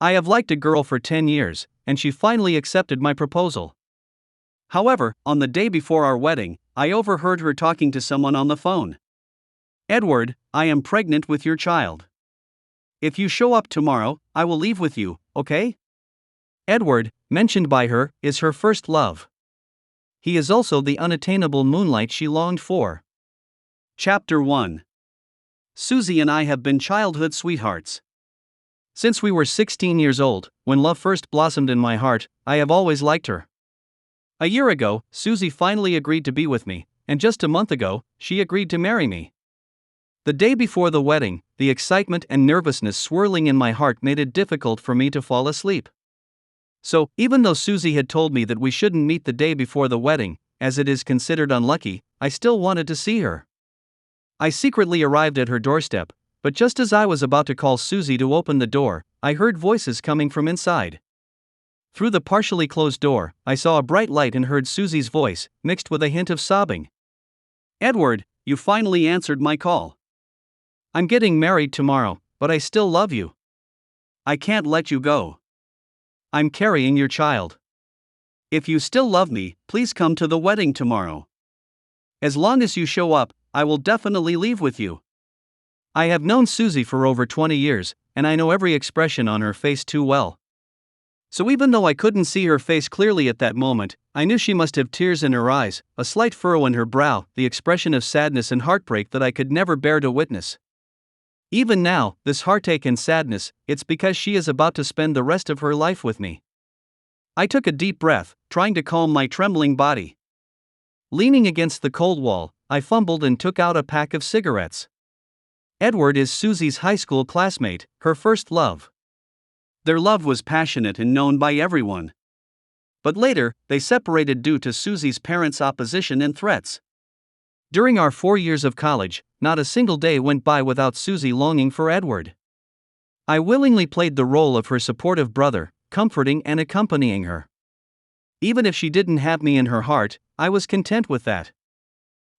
I have liked a girl for 10 years, and she finally accepted my proposal. However, on the day before our wedding, I overheard her talking to someone on the phone. Edward, I am pregnant with your child. If you show up tomorrow, I will leave with you, okay? Edward, mentioned by her, is her first love. He is also the unattainable moonlight she longed for. Chapter 1. Susie and I have been childhood sweethearts. Since we were 16 years old, when love first blossomed in my heart, I have always liked her. A year ago, Susie finally agreed to be with me, and just a month ago, she agreed to marry me. The day before the wedding, the excitement and nervousness swirling in my heart made it difficult for me to fall asleep. So, even though Susie had told me that we shouldn't meet the day before the wedding, as it is considered unlucky, I still wanted to see her. I secretly arrived at her doorstep, but just as I was about to call Susie to open the door, I heard voices coming from inside. Through the partially closed door, I saw a bright light and heard Susie's voice, mixed with a hint of sobbing. Edward, you finally answered my call. I'm getting married tomorrow, but I still love you. I can't let you go. I'm carrying your child. If you still love me, please come to the wedding tomorrow. As long as you show up, I will definitely leave with you. I have known Susie for over 20 years, and I know every expression on her face too well. So even though I couldn't see her face clearly at that moment, I knew she must have tears in her eyes, a slight furrow in her brow, the expression of sadness and heartbreak that I could never bear to witness. Even now, this heartache and sadness, it's because she is about to spend the rest of her life with me. I took a deep breath, trying to calm my trembling body. Leaning against the cold wall, I fumbled and took out a pack of cigarettes. Edward is Susie's high school classmate, her first love. Their love was passionate and known by everyone. But later, they separated due to Susie's parents' opposition and threats. During our 4 years of college, not a single day went by without Susie longing for Edward. I willingly played the role of her supportive brother, comforting and accompanying her. Even if she didn't have me in her heart, I was content with that.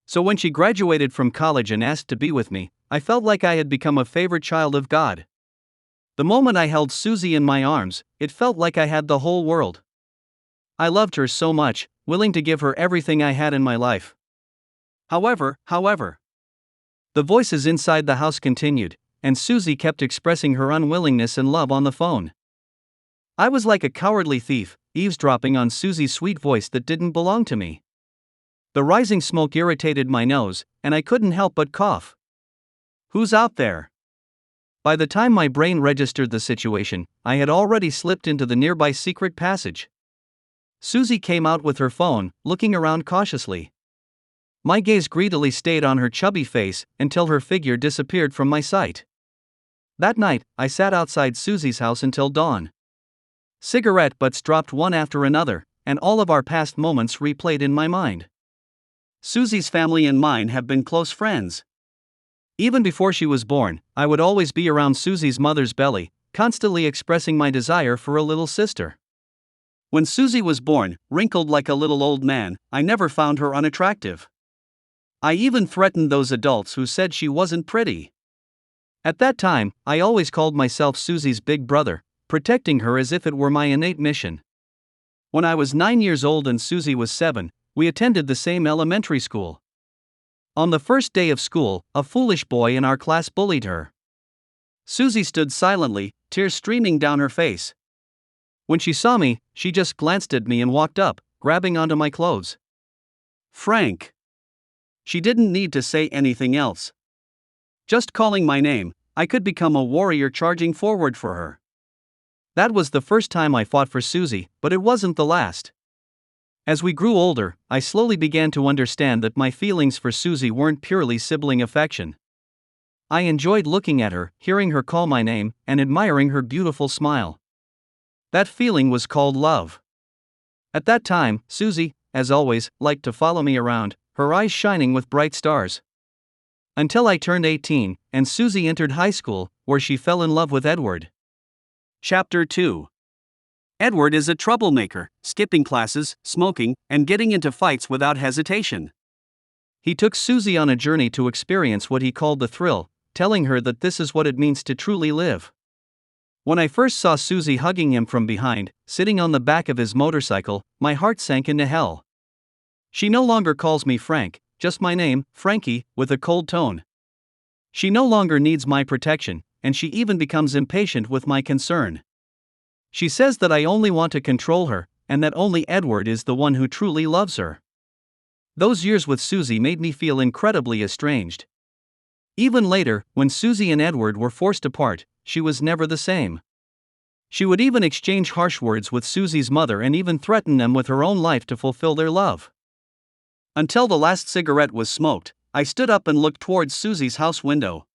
So when she graduated from college and asked to be with me, I felt like I had become a favorite child of God. The moment I held Susie in my arms, it felt like I had the whole world. I loved her so much, willing to give her everything I had in my life. However, the voices inside the house continued, and Susie kept expressing her unwillingness and love on the phone. I was like a cowardly thief, eavesdropping on Susie's sweet voice that didn't belong to me. The rising smoke irritated my nose, and I couldn't help but cough. Who's out there? By the time my brain registered the situation, I had already slipped into the nearby secret passage. Susie came out with her phone, looking around cautiously. My gaze greedily stayed on her chubby face until her figure disappeared from my sight. That night, I sat outside Susie's house until dawn. Cigarette butts dropped one after another, and all of our past moments replayed in my mind. Susie's family and mine have been close friends. Even before she was born, I would always be around Susie's mother's belly, constantly expressing my desire for a little sister. When Susie was born, wrinkled like a little old man, I never found her unattractive. I even threatened those adults who said she wasn't pretty. At that time, I always called myself Susie's big brother, protecting her as if it were my innate mission. When I was 9 years old and Susie was 7, we attended the same elementary school. On the first day of school, a foolish boy in our class bullied her. Susie stood silently, tears streaming down her face. When she saw me, she just glanced at me and walked up, grabbing onto my clothes. Frank. She didn't need to say anything else. Just calling my name, I could become a warrior charging forward for her. That was the first time I fought for Susie, but it wasn't the last. As we grew older, I slowly began to understand that my feelings for Susie weren't purely sibling affection. I enjoyed looking at her, hearing her call my name, and admiring her beautiful smile. That feeling was called love. At that time, Susie, as always, liked to follow me around, her eyes shining with bright stars. Until I turned 18, and Susie entered high school, where she fell in love with Edward. Chapter 2. Edward is a troublemaker, skipping classes, smoking, and getting into fights without hesitation. He took Susie on a journey to experience what he called the thrill, telling her that this is what it means to truly live. When I first saw Susie hugging him from behind, sitting on the back of his motorcycle, my heart sank into hell. She no longer calls me Frank, just my name, Frankie, with a cold tone. She no longer needs my protection, and she even becomes impatient with my concern. She says that I only want to control her, and that only Edward is the one who truly loves her. Those years with Susie made me feel incredibly estranged. Even later, when Susie and Edward were forced apart, she was never the same. She would even exchange harsh words with Susie's mother and even threaten them with her own life to fulfill their love. Until the last cigarette was smoked, I stood up and looked towards Susie's house window.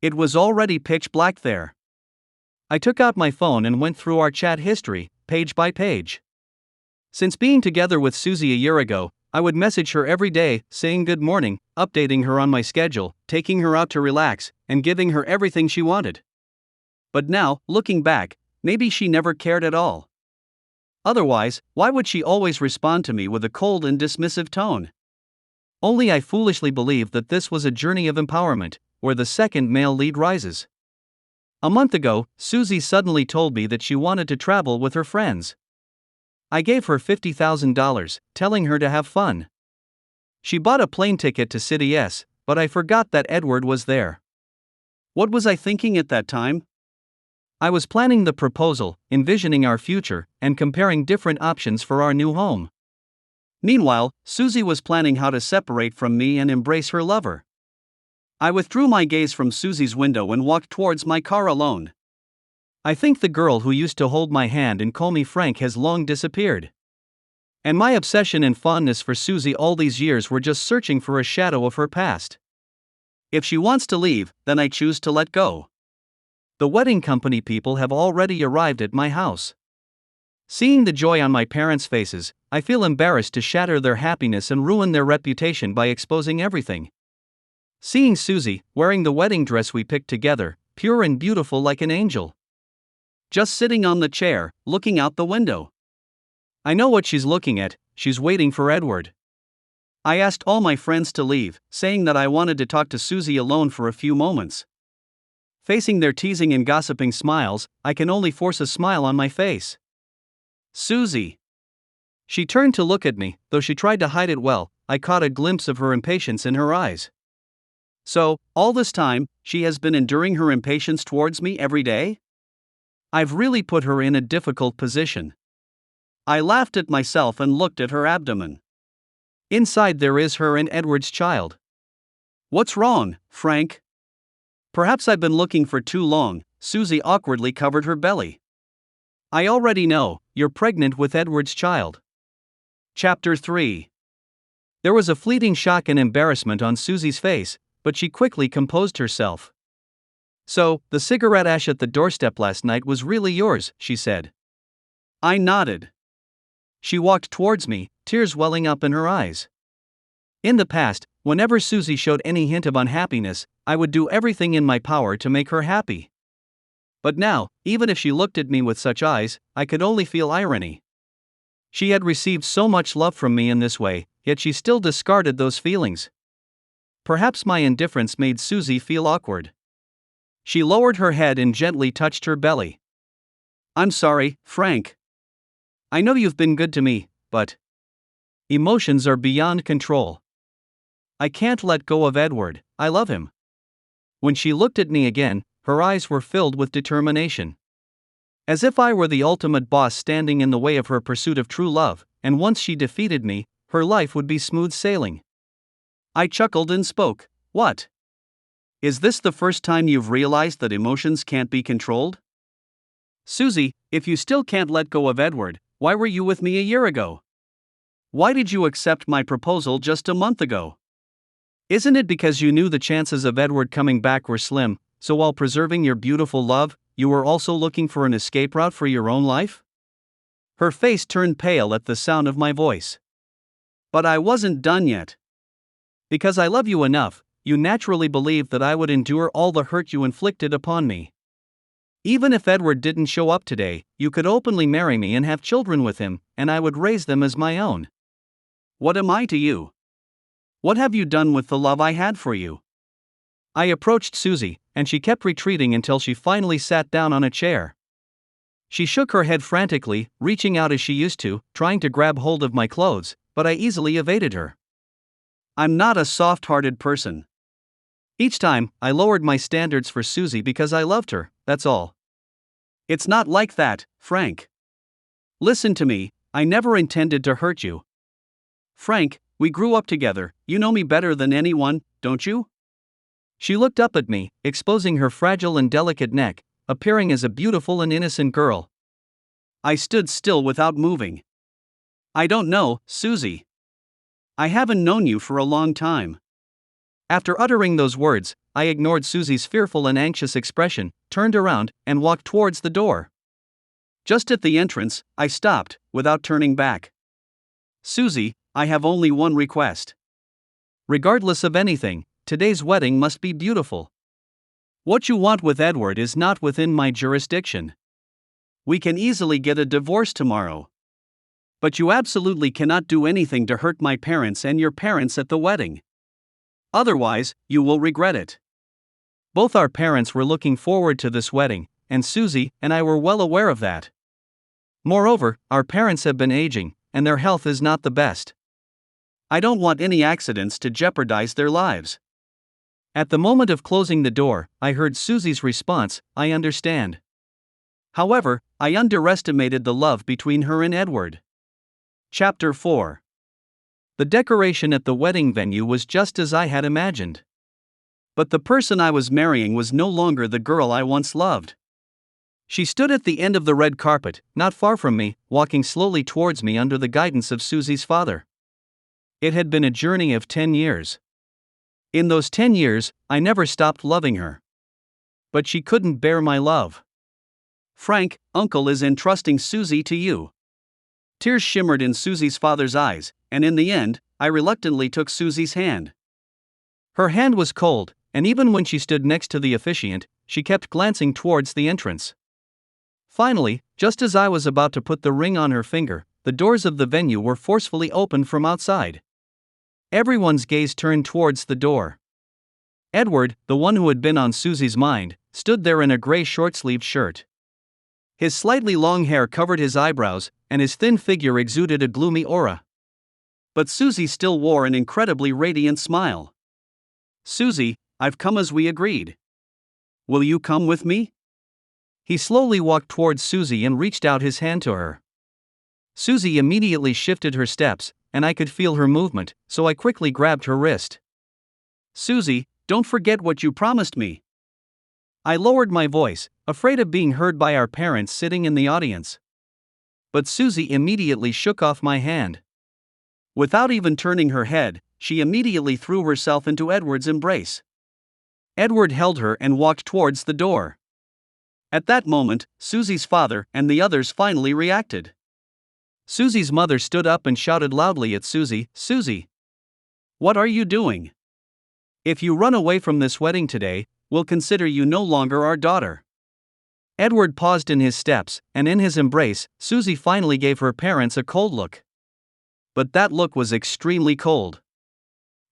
It was already pitch black there. I took out my phone and went through our chat history, page by page. Since being together with Susie a year ago, I would message her every day, saying good morning, updating her on my schedule, taking her out to relax, and giving her everything she wanted. But now, looking back, maybe she never cared at all. Otherwise, why would she always respond to me with a cold and dismissive tone? Only I foolishly believed that this was a journey of empowerment, where the second male lead rises. A month ago, Susie suddenly told me that she wanted to travel with her friends. I gave her $50,000, telling her to have fun. She bought a plane ticket to City S, but I forgot that Edward was there. What was I thinking at that time? I was planning the proposal, envisioning our future, and comparing different options for our new home. Meanwhile, Susie was planning how to separate from me and embrace her lover. I withdrew my gaze from Susie's window and walked towards my car alone. I think the girl who used to hold my hand and call me Frank has long disappeared. And my obsession and fondness for Susie all these years were just searching for a shadow of her past. If she wants to leave, then I choose to let go. The wedding company people have already arrived at my house. Seeing the joy on my parents' faces, I feel embarrassed to shatter their happiness and ruin their reputation by exposing everything. Seeing Susie, wearing the wedding dress we picked together, pure and beautiful like an angel. Just sitting on the chair, looking out the window. I know what she's looking at, she's waiting for Edward. I asked all my friends to leave, saying that I wanted to talk to Susie alone for a few moments. Facing their teasing and gossiping smiles, I can only force a smile on my face. Susie. She turned to look at me, though she tried to hide it well. I caught a glimpse of her impatience in her eyes. So, all this time, she has been enduring her impatience towards me every day? I've really put her in a difficult position. I laughed at myself and looked at her abdomen. Inside there is her and Edward's child. What's wrong, Frank? Perhaps I've been looking for too long. Susie awkwardly covered her belly. I already know, you're pregnant with Edward's child. Chapter 3. There was a fleeting shock and embarrassment on Susie's face, but she quickly composed herself. So, the cigarette ash at the doorstep last night was really yours, she said. I nodded. She walked towards me, tears welling up in her eyes. In the past, whenever Susie showed any hint of unhappiness, I would do everything in my power to make her happy. But now, even if she looked at me with such eyes, I could only feel irony. She had received so much love from me in this way, yet she still discarded those feelings. Perhaps my indifference made Susie feel awkward. She lowered her head and gently touched her belly. I'm sorry, Frank. I know you've been good to me, but emotions are beyond control. I can't let go of Edward, I love him. When she looked at me again, her eyes were filled with determination. As if I were the ultimate boss standing in the way of her pursuit of true love, and once she defeated me, her life would be smooth sailing. I chuckled and spoke. What? Is this the first time you've realized that emotions can't be controlled? Susie, if you still can't let go of Edward, why were you with me a year ago? Why did you accept my proposal just a month ago? Isn't it because you knew the chances of Edward coming back were slim, so while preserving your beautiful love, you were also looking for an escape route for your own life? Her face turned pale at the sound of my voice. But I wasn't done yet. Because I love you enough, you naturally believed that I would endure all the hurt you inflicted upon me. Even if Edward didn't show up today, you could openly marry me and have children with him, and I would raise them as my own. What am I to you? What have you done with the love I had for you? I approached Susie, and she kept retreating until she finally sat down on a chair. She shook her head frantically, reaching out as she used to, trying to grab hold of my clothes, but I easily evaded her. I'm not a soft-hearted person. Each time, I lowered my standards for Susie because I loved her, that's all. It's not like that, Frank. Listen to me, I never intended to hurt you. Frank, we grew up together, you know me better than anyone, don't you? She looked up at me, exposing her fragile and delicate neck, appearing as a beautiful and innocent girl. I stood still without moving. I don't know, Susie. I haven't known you for a long time. After uttering those words, I ignored Susie's fearful and anxious expression, turned around, and walked towards the door. Just at the entrance, I stopped, without turning back. Susie, I have only one request. Regardless of anything, today's wedding must be beautiful. What you want with Edward is not within my jurisdiction. We can easily get a divorce tomorrow. But you absolutely cannot do anything to hurt my parents and your parents at the wedding. Otherwise, you will regret it. Both our parents were looking forward to this wedding, and Susie and I were well aware of that. Moreover, our parents have been aging, and their health is not the best. I don't want any accidents to jeopardize their lives. At the moment of closing the door, I heard Susie's response, I understand. However, I underestimated the love between her and Edward. Chapter 4. The decoration at the wedding venue was just as I had imagined. But the person I was marrying was no longer the girl I once loved. She stood at the end of the red carpet, not far from me, walking slowly towards me under the guidance of Susie's father. It had been a journey of 10 years. In those 10 years, I never stopped loving her. But she couldn't bear my love. Frank, Uncle is entrusting Susie to you. Tears shimmered in Susie's father's eyes, and in the end, I reluctantly took Susie's hand. Her hand was cold, and even when she stood next to the officiant, she kept glancing towards the entrance. Finally, just as I was about to put the ring on her finger, the doors of the venue were forcefully opened from outside. Everyone's gaze turned towards the door. Edward, the one who had been on Susie's mind, stood there in a gray short-sleeved shirt. His slightly long hair covered his eyebrows, and his thin figure exuded a gloomy aura. But Susie still wore an incredibly radiant smile. Susie, I've come as we agreed. Will you come with me? He slowly walked towards Susie and reached out his hand to her. Susie immediately shifted her steps, and I could feel her movement, so I quickly grabbed her wrist. Susie, don't forget what you promised me. I lowered my voice, afraid of being heard by our parents sitting in the audience. But Susie immediately shook off my hand. Without even turning her head, she immediately threw herself into Edward's embrace. Edward held her and walked towards the door. At that moment, Susie's father and the others finally reacted. Susie's mother stood up and shouted loudly at Susie, Susie! What are you doing? If you run away from this wedding today, we'll consider you no longer our daughter. Edward paused in his steps, and in his embrace, Susie finally gave her parents a cold look. But that look was extremely cold.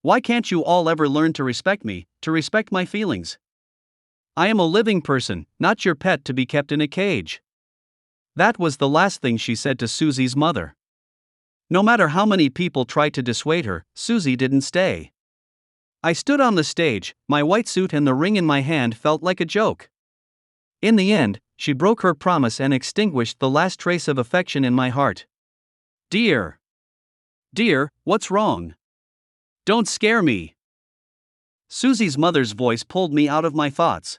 Why can't you all ever learn to respect me, to respect my feelings? I am a living person, not your pet to be kept in a cage. That was the last thing she said to Susie's mother. No matter how many people tried to dissuade her, Susie didn't stay. I stood on the stage, my white suit and the ring in my hand felt like a joke. In the end, she broke her promise and extinguished the last trace of affection in my heart. Dear, what's wrong? Don't scare me. Susie's mother's voice pulled me out of my thoughts.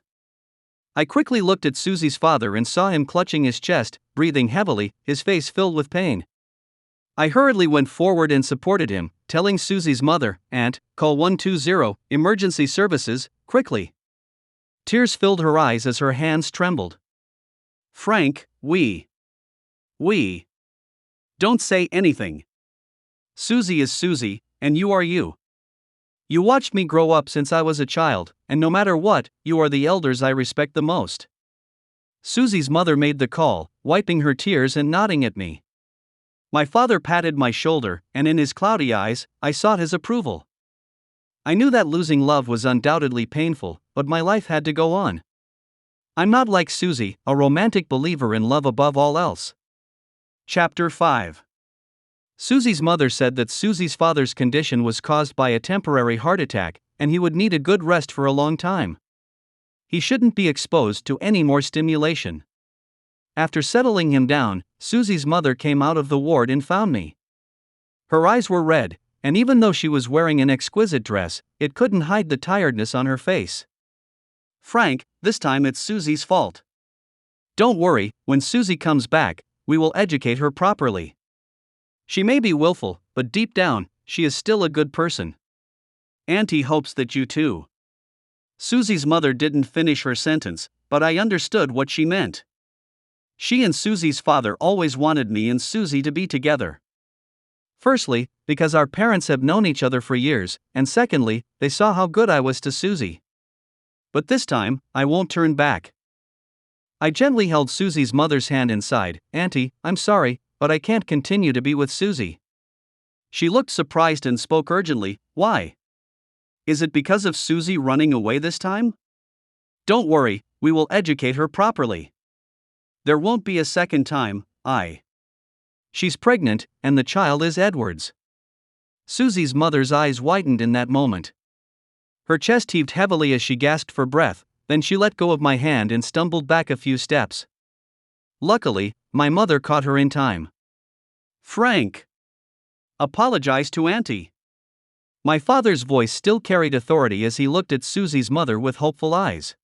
I quickly looked at Susie's father and saw him clutching his chest, breathing heavily, his face filled with pain. I hurriedly went forward and supported him, telling Susie's mother, Aunt, call 120, emergency services, quickly. Tears filled her eyes as her hands trembled. Frank, we. Don't say anything. Susie is Susie, and you are you. You watched me grow up since I was a child, and no matter what, you are the elders I respect the most. Susie's mother made the call, wiping her tears and nodding at me. My father patted my shoulder, and in his cloudy eyes, I sought his approval. I knew that losing love was undoubtedly painful, but my life had to go on. I'm not like Susie, a romantic believer in love above all else. Chapter 5. Susie's mother said that Susie's father's condition was caused by a temporary heart attack, and he would need a good rest for a long time. He shouldn't be exposed to any more stimulation. After settling him down, Susie's mother came out of the ward and found me. Her eyes were red, and even though she was wearing an exquisite dress, it couldn't hide the tiredness on her face. "Frank, this time it's Susie's fault. Don't worry, when Susie comes back, we will educate her properly. She may be willful, but deep down, she is still a good person. Auntie hopes that you too." Susie's mother didn't finish her sentence, but I understood what she meant. She and Susie's father always wanted me and Susie to be together. Firstly, because our parents have known each other for years, and secondly, they saw how good I was to Susie. But this time, I won't turn back. I gently held Susie's mother's hand inside. "Auntie, I'm sorry, but I can't continue to be with Susie." She looked surprised and spoke urgently. "Why? Is it because of Susie running away this time?" "Don't worry, we will educate her properly. There won't be a second time. She's pregnant, and the child is Edward's." Susie's mother's eyes widened in that moment. Her chest heaved heavily as she gasped for breath, then she let go of my hand and stumbled back a few steps. Luckily, my mother caught her in time. "Frank, apologize to Auntie." My father's voice still carried authority as he looked at Susie's mother with hopeful eyes.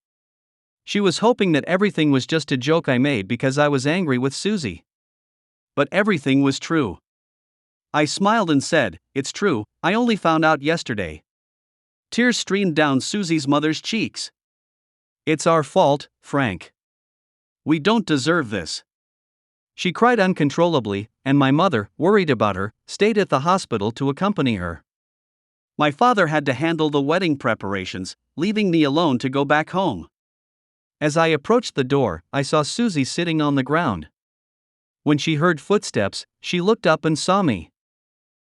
She was hoping that everything was just a joke I made because I was angry with Susie. But everything was true. I smiled and said, "It's true, I only found out yesterday." Tears streamed down Susie's mother's cheeks. "It's our fault, Frank. We don't deserve this." She cried uncontrollably, and my mother, worried about her, stayed at the hospital to accompany her. My father had to handle the wedding preparations, leaving me alone to go back home. As I approached the door, I saw Susie sitting on the ground. When she heard footsteps, she looked up and saw me.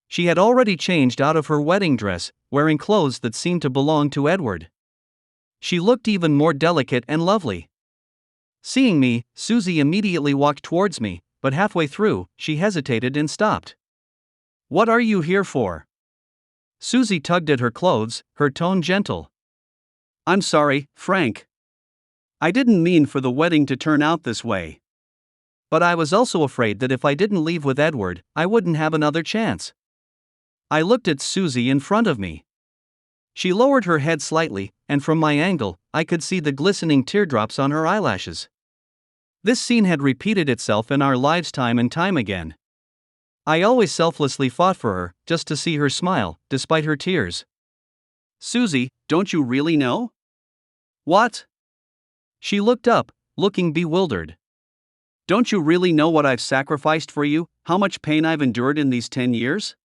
She had already changed out of her wedding dress, wearing clothes that seemed to belong to Edward. She looked even more delicate and lovely. Seeing me, Susie immediately walked towards me, but halfway through, she hesitated and stopped. "What are you here for?" Susie tugged at her clothes, her tone gentle. "I'm sorry, Frank. I didn't mean for the wedding to turn out this way. But I was also afraid that if I didn't leave with Edward, I wouldn't have another chance." I looked at Susie in front of me. She lowered her head slightly, and from my angle, I could see the glistening teardrops on her eyelashes. This scene had repeated itself in our lives time and time again. I always selflessly fought for her, just to see her smile, despite her tears. "Susie, don't you really know?" "What?" She looked up, looking bewildered. "Don't you really know what I've sacrificed for you, how much pain I've endured in these 10 years?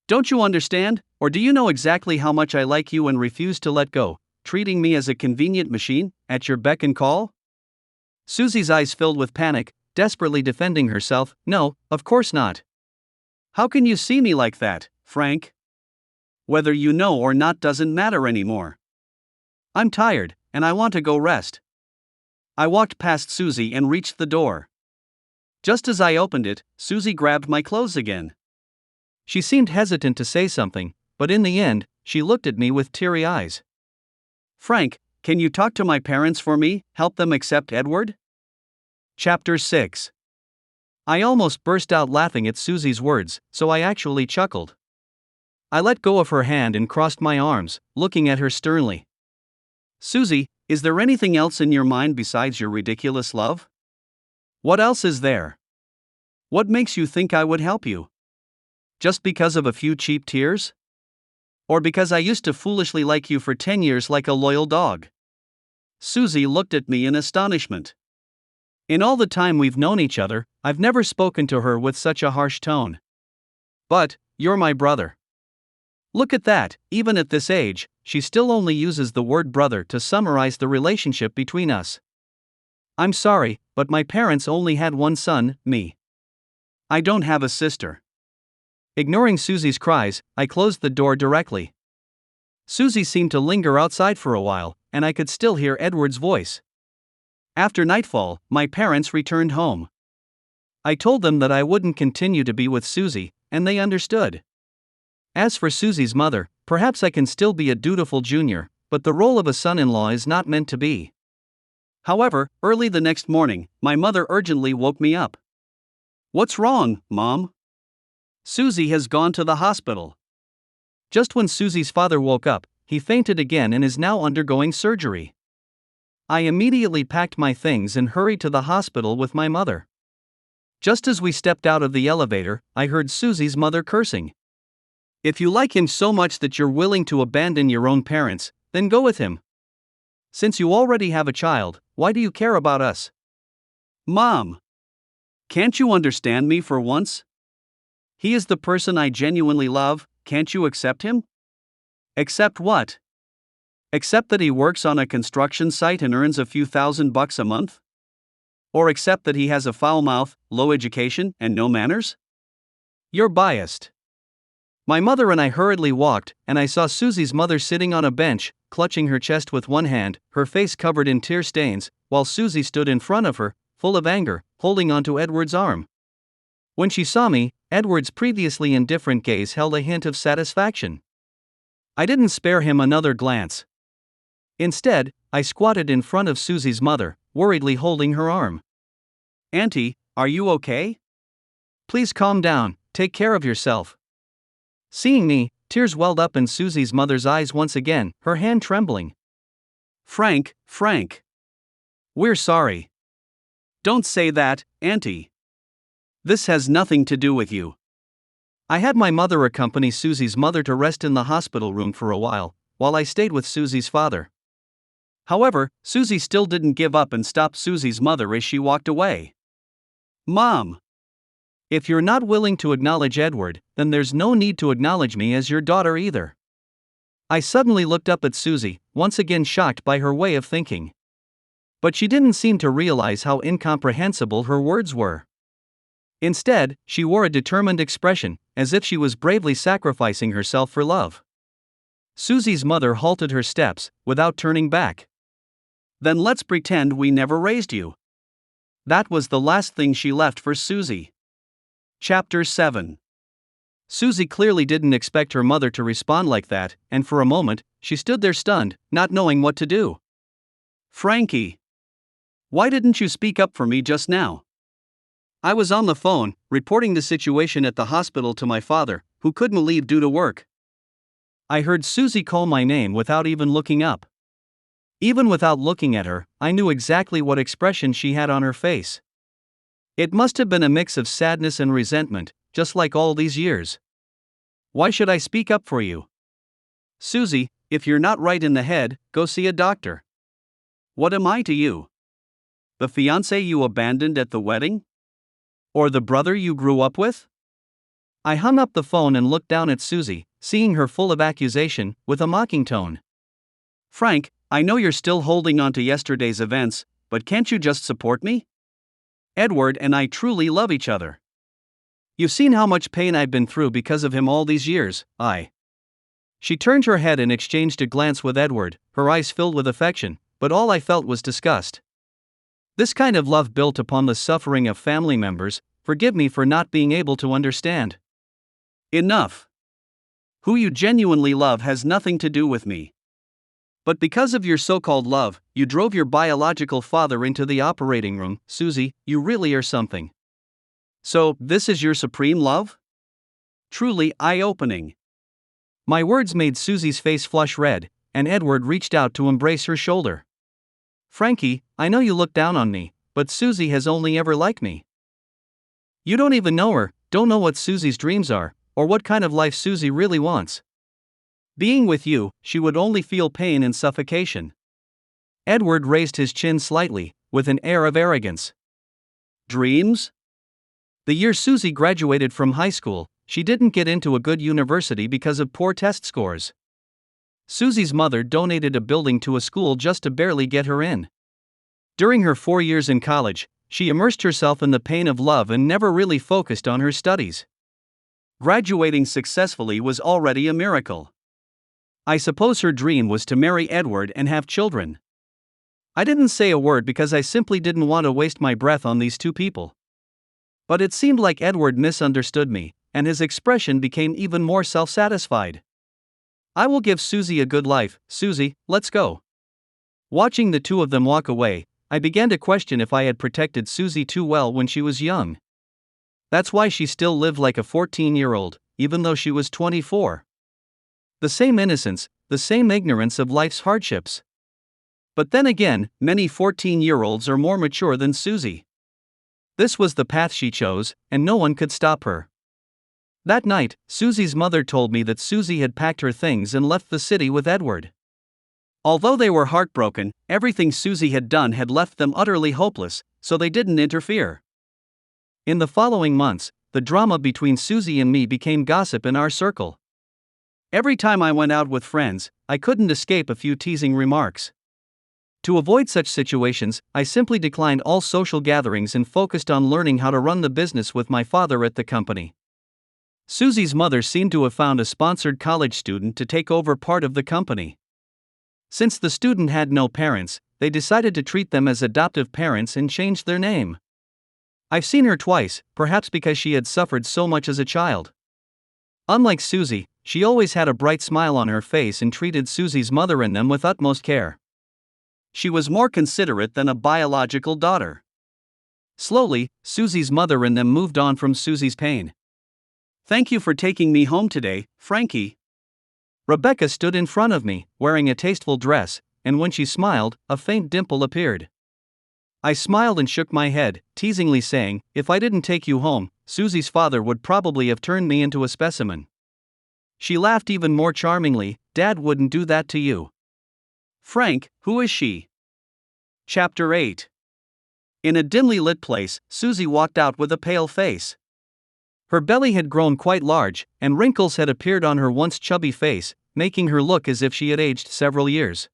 Don't you understand, or do you know exactly how much I like you and refuse to let go, treating me as a convenient machine, at your beck and call?" Susie's eyes filled with panic, desperately defending herself. "No, of course not. How can you see me like that, Frank? Whether you know or not doesn't matter anymore. I'm tired, and I want to go rest." I walked past Susie and reached the door. Just as I opened it, Susie grabbed my clothes again. She seemed hesitant to say something, but in the end, she looked at me with teary eyes. "Frank, can you talk to my parents for me, help them accept Edward?" Chapter 6. I almost burst out laughing at Susie's words, so I actually chuckled. I let go of her hand and crossed my arms, looking at her sternly. "Susie, is there anything else in your mind besides your ridiculous love? What else is there? What makes you think I would help you? Just because of a few cheap tears? Or because I used to foolishly like you for 10 years like a loyal dog?" Susie looked at me in astonishment. In all the time we've known each other, I've never spoken to her with such a harsh tone. "But, you're my brother." Look at that, even at this age, she still only uses the word brother to summarize the relationship between us. "I'm sorry, but my parents only had one son, me. I don't have a sister." Ignoring Susie's cries, I closed the door directly. Susie seemed to linger outside for a while, and I could still hear Edward's voice. After nightfall, my parents returned home. I told them that I wouldn't continue to be with Susie, and they understood. As for Susie's mother, perhaps I can still be a dutiful junior, but the role of a son-in-law is not meant to be. However, early the next morning, my mother urgently woke me up. "What's wrong, Mom?" "Susie has gone to the hospital." Just when Susie's father woke up, he fainted again and is now undergoing surgery. I immediately packed my things and hurried to the hospital with my mother. Just as we stepped out of the elevator, I heard Susie's mother cursing. "If you like him so much that you're willing to abandon your own parents, then go with him. Since you already have a child, why do you care about us?" "Mom! Can't you understand me for once? He is the person I genuinely love, can't you accept him?" "Accept what?" "Accept that he works on a construction site and earns a few $1,000 a month? Or accept that he has a foul mouth, low education, and no manners?" "You're biased." My mother and I hurriedly walked, and I saw Susie's mother sitting on a bench, clutching her chest with one hand, her face covered in tear stains, while Susie stood in front of her, full of anger, holding onto Edward's arm. When she saw me, Edward's previously indifferent gaze held a hint of satisfaction. I didn't spare him another glance. Instead, I squatted in front of Susie's mother, worriedly holding her arm. "Auntie, are you okay? Please calm down, take care of yourself." Seeing me, tears welled up in Susie's mother's eyes once again, her hand trembling. Frank. We're sorry." "Don't say that, Auntie. This has nothing to do with you." I had my mother accompany Susie's mother to rest in the hospital room for a while I stayed with Susie's father. However, Susie still didn't give up and stopped Susie's mother as she walked away. "Mom! If you're not willing to acknowledge Edward, then there's no need to acknowledge me as your daughter either." I suddenly looked up at Susie, once again shocked by her way of thinking. But she didn't seem to realize how incomprehensible her words were. Instead, she wore a determined expression, as if she was bravely sacrificing herself for love. Susie's mother halted her steps, without turning back. "Then let's pretend we never raised you." That was the last thing she left for Susie. Chapter 7. Susie clearly didn't expect her mother to respond like that, and for a moment, she stood there stunned, not knowing what to do. "Frankie! Why didn't you speak up for me just now?" I was on the phone, reporting the situation at the hospital to my father, who couldn't leave due to work. I heard Susie call my name without even looking up. Even without looking at her, I knew exactly what expression she had on her face. It must have been a mix of sadness and resentment, just like all these years. "Why should I speak up for you?" "Susie, if you're not right in the head, go see a doctor." "What am I to you? The fiancé you abandoned at the wedding? Or the brother you grew up with?" I hung up the phone and looked down at Susie, seeing her full of accusation, with a mocking tone. "Frank, I know you're still holding on to yesterday's events, but can't you just support me? Edward and I truly love each other. You've seen how much pain I've been through because of him all these years, She turned her head and exchanged a glance with Edward, her eyes filled with affection, but all I felt was disgust. This kind of love built upon the suffering of family members, forgive me for not being able to understand. Enough. Who you genuinely love has nothing to do with me. But because of your so-called love, you drove your biological father into the operating room. Susie, you really are something. So, this is your supreme love? Truly eye-opening." My words made Susie's face flush red, and Edward reached out to embrace her shoulder. "Frankie, I know you look down on me, but Susie has only ever liked me. You don't even know her, don't know what Susie's dreams are, or what kind of life Susie really wants. Being with you, she would only feel pain and suffocation." Edward raised his chin slightly, with an air of arrogance. "Dreams?" The year Susie graduated from high school, she didn't get into a good university because of poor test scores. Susie's mother donated a building to a school just to barely get her in. During her 4 years in college, she immersed herself in the pain of love and never really focused on her studies. Graduating successfully was already a miracle. I suppose her dream was to marry Edward and have children. I didn't say a word because I simply didn't want to waste my breath on these two people. But it seemed like Edward misunderstood me, and his expression became even more self-satisfied. I will give Susie a good life, Susie, let's go. Watching the two of them walk away, I began to question if I had protected Susie too well when she was young. That's why she still lived like a 14-year-old, even though she was 24. The same innocence, the same ignorance of life's hardships. But then again, many 14-year-olds are more mature than Susie. This was the path she chose, and no one could stop her. That night, Susie's mother told me that Susie had packed her things and left the city with Edward. Although they were heartbroken, everything Susie had done had left them utterly hopeless, so they didn't interfere. In the following months, the drama between Susie and me became gossip in our circle. Every time I went out with friends, I couldn't escape a few teasing remarks. To avoid such situations, I simply declined all social gatherings and focused on learning how to run the business with my father at the company. Susie's mother seemed to have found a sponsored college student to take over part of the company. Since the student had no parents, they decided to treat them as adoptive parents and changed their name. I've seen her twice, perhaps because she had suffered so much as a child. Unlike Susie, she always had a bright smile on her face and treated Susie's mother and them with utmost care. She was more considerate than a biological daughter. Slowly, Susie's mother and them moved on from Susie's pain. "Thank you for taking me home today, Frankie." Rebecca stood in front of me, wearing a tasteful dress, and when she smiled, a faint dimple appeared. I smiled and shook my head, teasingly saying, "If I didn't take you home, Susie's father would probably have turned me into a specimen." She laughed even more charmingly. "Dad wouldn't do that to you." "Frank, who is she?" Chapter 8. In a dimly lit place, Susie walked out with a pale face. Her belly had grown quite large, and wrinkles had appeared on her once chubby face, making her look as if she had aged several years.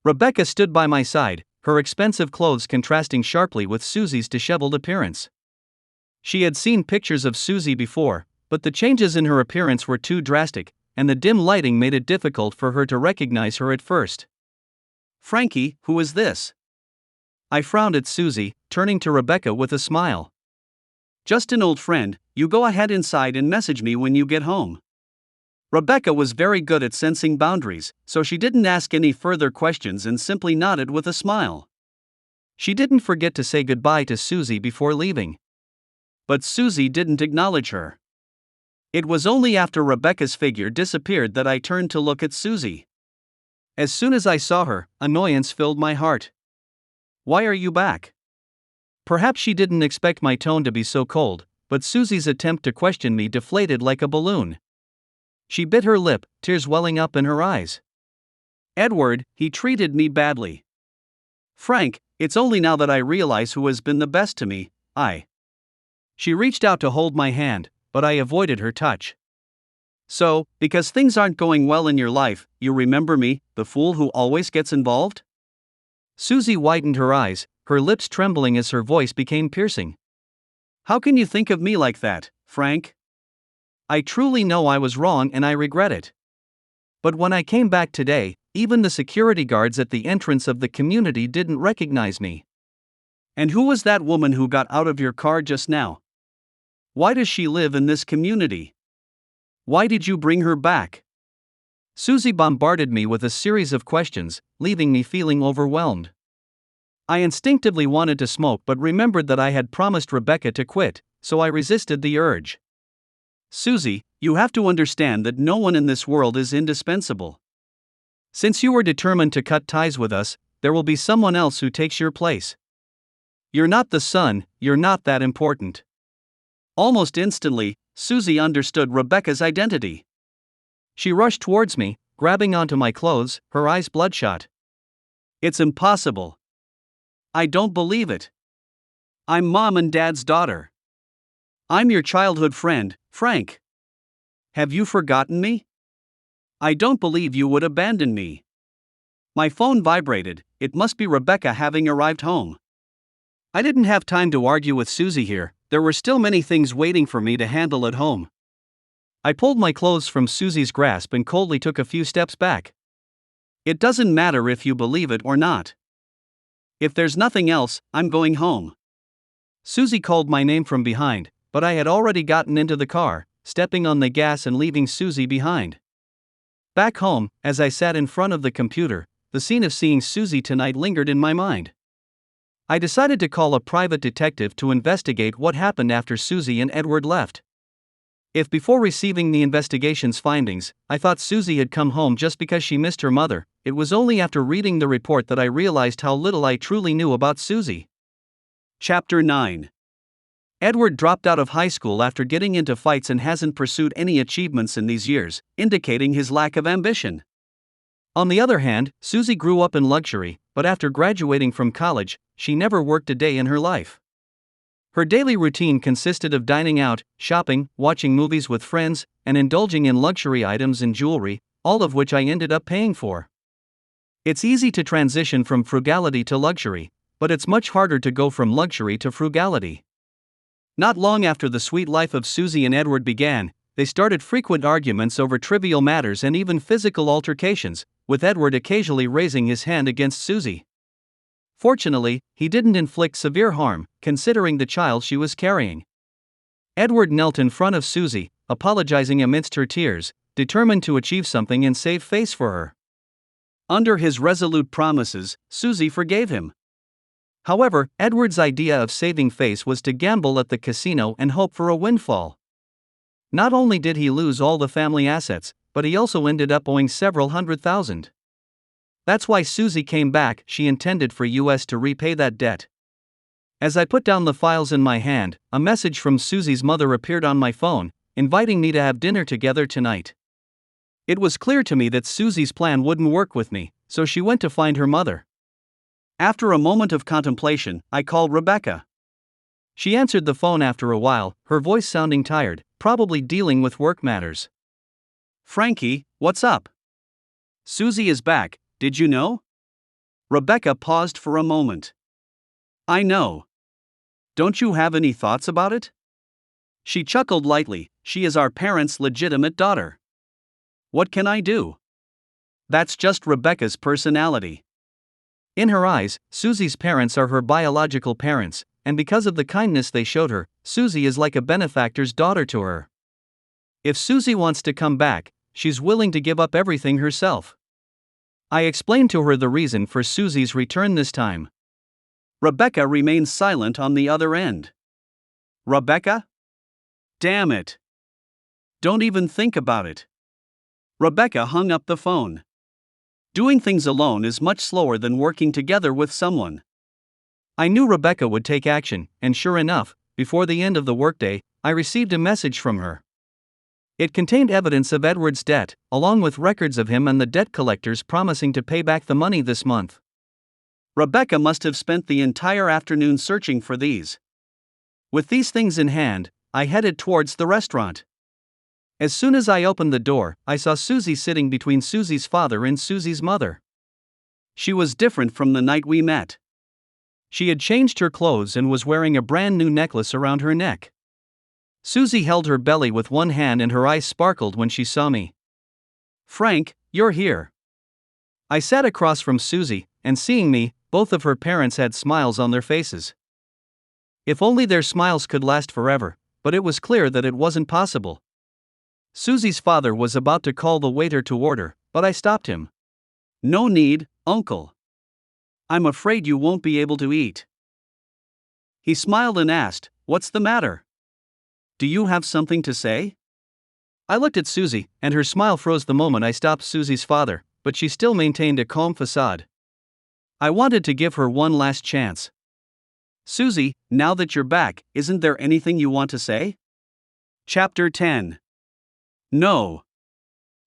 Rebecca stood by my side, her expensive clothes contrasting sharply with Susie's disheveled appearance. She had seen pictures of Susie before, but the changes in her appearance were too drastic, and the dim lighting made it difficult for her to recognize her at first. "Frankie, who is this?" I frowned at Susie, turning to Rebecca with a smile. "Just an old friend, you go ahead inside and message me when you get home." Rebecca was very good at sensing boundaries, so she didn't ask any further questions and simply nodded with a smile. She didn't forget to say goodbye to Susie before leaving. But Susie didn't acknowledge her. It was only after Rebecca's figure disappeared that I turned to look at Susie. As soon as I saw her, annoyance filled my heart. "Why are you back?" Perhaps she didn't expect my tone to be so cold, but Susie's attempt to question me deflated like a balloon. She bit her lip, tears welling up in her eyes. "Edward, he treated me badly. Frank, it's only now that I realize who has been the best to me, I." She reached out to hold my hand, but I avoided her touch. "So, because things aren't going well in your life, you remember me, the fool who always gets involved?" Susie widened her eyes, her lips trembling as her voice became piercing. "How can you think of me like that, Frank? I truly know I was wrong and I regret it. But when I came back today, even the security guards at the entrance of the community didn't recognize me. And who was that woman who got out of your car just now? Why does she live in this community? Why did you bring her back?" Susie bombarded me with a series of questions, leaving me feeling overwhelmed. I instinctively wanted to smoke but remembered that I had promised Rebecca to quit, so I resisted the urge. "Susie, you have to understand that no one in this world is indispensable. Since you were determined to cut ties with us, there will be someone else who takes your place. You're not the son, you're not that important." Almost instantly, Susie understood Rebecca's identity. She rushed towards me, grabbing onto my clothes, her eyes bloodshot. "It's impossible. I don't believe it. I'm Mom and Dad's daughter. I'm your childhood friend, Frank. Have you forgotten me? I don't believe you would abandon me." My phone vibrated. It must be Rebecca having arrived home. I didn't have time to argue with Susie here, there were still many things waiting for me to handle at home. I pulled my clothes from Susie's grasp and coldly took a few steps back. It doesn't matter if you believe it or not. If there's nothing else, I'm going home. Susie called my name from behind, but I had already gotten into the car, stepping on the gas and leaving Susie behind. Back home, as I sat in front of the computer, the scene of seeing Susie tonight lingered in my mind. I decided to call a private detective to investigate what happened after Susie and Edward left. If before receiving the investigation's findings, I thought Susie had come home just because she missed her mother, it was only after reading the report that I realized how little I truly knew about Susie. Chapter 9. Edward dropped out of high school after getting into fights and hasn't pursued any achievements in these years, indicating his lack of ambition. On the other hand, Susie grew up in luxury, but after graduating from college, she never worked a day in her life. Her daily routine consisted of dining out, shopping, watching movies with friends, and indulging in luxury items and jewelry, all of which I ended up paying for. It's easy to transition from frugality to luxury, but it's much harder to go from luxury to frugality. Not long after the sweet life of Susie and Edward began, they started frequent arguments over trivial matters and even physical altercations, with Edward occasionally raising his hand against Susie. Fortunately, he didn't inflict severe harm, considering the child she was carrying. Edward knelt in front of Susie, apologizing amidst her tears, determined to achieve something and save face for her. Under his resolute promises, Susie forgave him. However, Edward's idea of saving face was to gamble at the casino and hope for a windfall. Not only did he lose all the family assets, but he also ended up owing several $100,000. That's why Susie came back. She intended for us to repay that debt. As I put down the files in my hand, a message from Susie's mother appeared on my phone, inviting me to have dinner together tonight. It was clear to me that Susie's plan wouldn't work with me, so she went to find her mother. After a moment of contemplation, I called Rebecca. She answered the phone after a while, her voice sounding tired, probably dealing with work matters. "Frankie, what's up? Susie is back, did you know?" Rebecca paused for a moment. "I know. Don't you have any thoughts about it?" She chuckled lightly. "She is our parents' legitimate daughter. What can I do?" That's just Rebecca's personality. In her eyes, Susie's parents are her biological parents, and because of the kindness they showed her, Susie is like a benefactor's daughter to her. If Susie wants to come back, she's willing to give up everything herself. I explained to her the reason for Susie's return this time. Rebecca remained silent on the other end. "Rebecca? Damn it. Don't even think about it." Rebecca hung up the phone. Doing things alone is much slower than working together with someone. I knew Rebecca would take action, and sure enough, before the end of the workday, I received a message from her. It contained evidence of Edward's debt, along with records of him and the debt collectors promising to pay back the money this month. Rebecca must have spent the entire afternoon searching for these. With these things in hand, I headed towards the restaurant. As soon as I opened the door, I saw Susie sitting between Susie's father and Susie's mother. She was different from the night we met. She had changed her clothes and was wearing a brand new necklace around her neck. Susie held her belly with one hand and her eyes sparkled when she saw me. "Frank, you're here." I sat across from Susie, and seeing me, both of her parents had smiles on their faces. If only their smiles could last forever, but it was clear that it wasn't possible. Susie's father was about to call the waiter to order, but I stopped him. "No need, Uncle. I'm afraid you won't be able to eat." He smiled and asked, "What's the matter? Do you have something to say?" I looked at Susie, and her smile froze the moment I stopped Susie's father, but she still maintained a calm facade. I wanted to give her one last chance. "Susie, now that you're back, isn't there anything you want to say?" Chapter 10. No.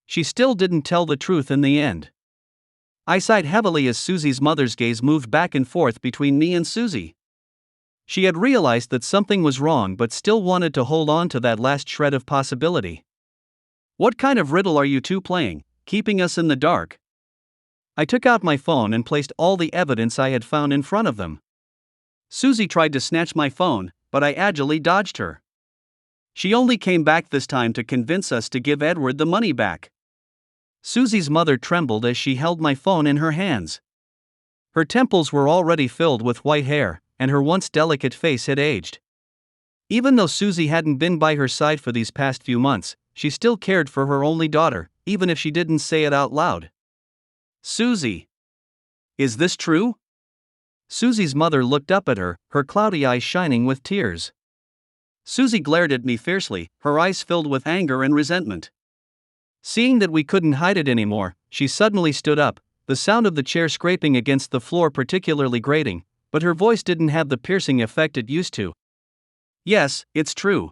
She still didn't tell the truth in the end. I sighed heavily as Susie's mother's gaze moved back and forth between me and Susie. She had realized that something was wrong but still wanted to hold on to that last shred of possibility. "What kind of riddle are you two playing, keeping us in the dark?" I took out my phone and placed all the evidence I had found in front of them. Susie tried to snatch my phone, but I agilely dodged her. She only came back this time to convince us to give Edward the money back. Susie's mother trembled as she held my phone in her hands. Her temples were already filled with white hair, and her once delicate face had aged. Even though Susie hadn't been by her side for these past few months, she still cared for her only daughter, even if she didn't say it out loud. Susie. Is this true? Susie's mother looked up at her, her cloudy eyes shining with tears. Susie glared at me fiercely, her eyes filled with anger and resentment. Seeing that we couldn't hide it anymore, she suddenly stood up, the sound of the chair scraping against the floor particularly grating, but her voice didn't have the piercing effect it used to. Yes, it's true.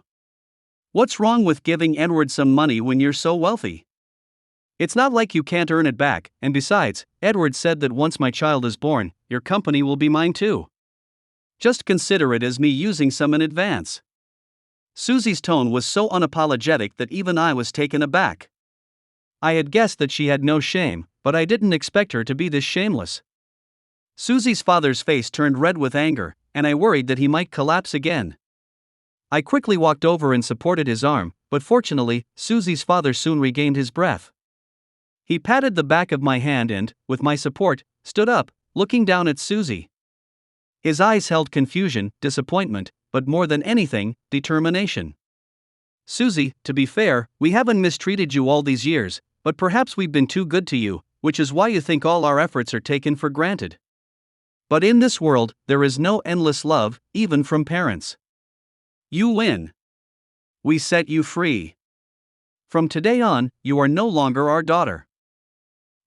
What's wrong with giving Edward some money when you're so wealthy? It's not like you can't earn it back, and besides, Edward said that once my child is born, your company will be mine too. Just consider it as me using some in advance. Susie's tone was so unapologetic that even I was taken aback. I had guessed that she had no shame, but I didn't expect her to be this shameless. Susie's father's face turned red with anger, and I worried that he might collapse again. I quickly walked over and supported his arm, but fortunately, Susie's father soon regained his breath. He patted the back of my hand and, with my support, stood up, looking down at Susie. His eyes held confusion, disappointment, but more than anything, determination. Susie, to be fair, we haven't mistreated you all these years, but perhaps we've been too good to you, which is why you think all our efforts are taken for granted. But in this world, there is no endless love, even from parents. You win. We set you free. From today on, you are no longer our daughter.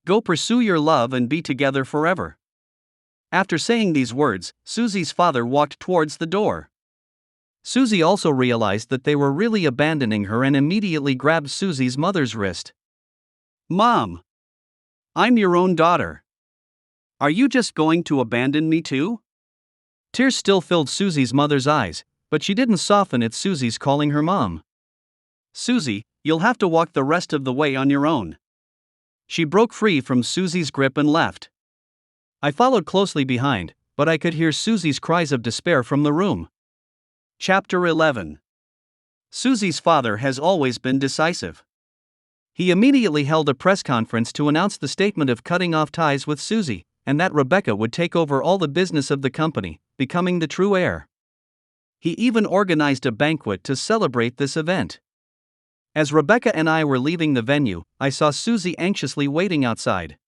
Go pursue your love and be together forever. After saying these words, Susie's father walked towards the door. Susie also realized that they were really abandoning her and immediately grabbed Susie's mother's wrist. Mom! I'm your own daughter. Are you just going to abandon me too? Tears still filled Susie's mother's eyes, but she didn't soften at Susie's calling her mom. Susie, you'll have to walk the rest of the way on your own. She broke free from Susie's grip and left. I followed closely behind, but I could hear Susie's cries of despair from the room. Chapter 11. Susie's father has always been decisive. He immediately held a press conference to announce the statement of cutting off ties with Susie, and that Rebecca would take over all the business of the company, becoming the true heir. He even organized a banquet to celebrate this event. As Rebecca and I were leaving the venue, I saw Susie anxiously waiting outside.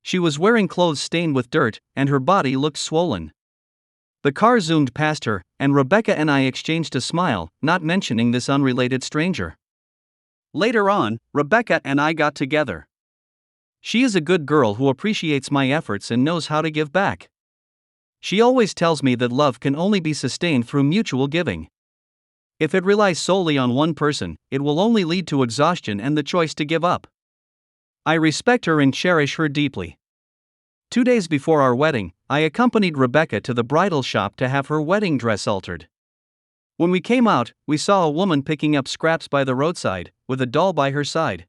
She was wearing clothes stained with dirt, and her body looked swollen. The car zoomed past her, and Rebecca and I exchanged a smile, not mentioning this unrelated stranger. Later on, Rebecca and I got together. She is a good girl who appreciates my efforts and knows how to give back. She always tells me that love can only be sustained through mutual giving. If it relies solely on one person, it will only lead to exhaustion and the choice to give up. I respect her and cherish her deeply. 2 days before our wedding, I accompanied Rebecca to the bridal shop to have her wedding dress altered. When we came out, we saw a woman picking up scraps by the roadside, with a doll by her side.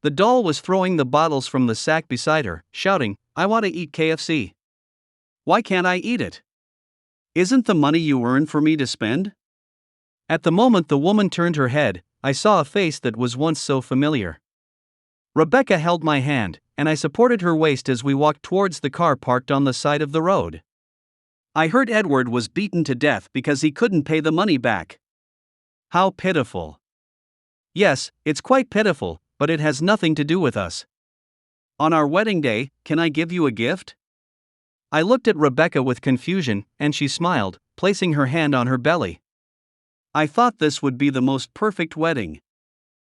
The doll was throwing the bottles from the sack beside her, shouting, "I want to eat KFC. Why can't I eat it? Isn't the money you earn for me to spend?" At the moment the woman turned her head, I saw a face that was once so familiar. Rebecca held my hand, and I supported her waist as we walked towards the car parked on the side of the road. I heard Edward was beaten to death because he couldn't pay the money back. How pitiful. Yes, it's quite pitiful, but it has nothing to do with us. On our wedding day, can I give you a gift? I looked at Rebecca with confusion, and she smiled, placing her hand on her belly. I thought this would be the most perfect wedding.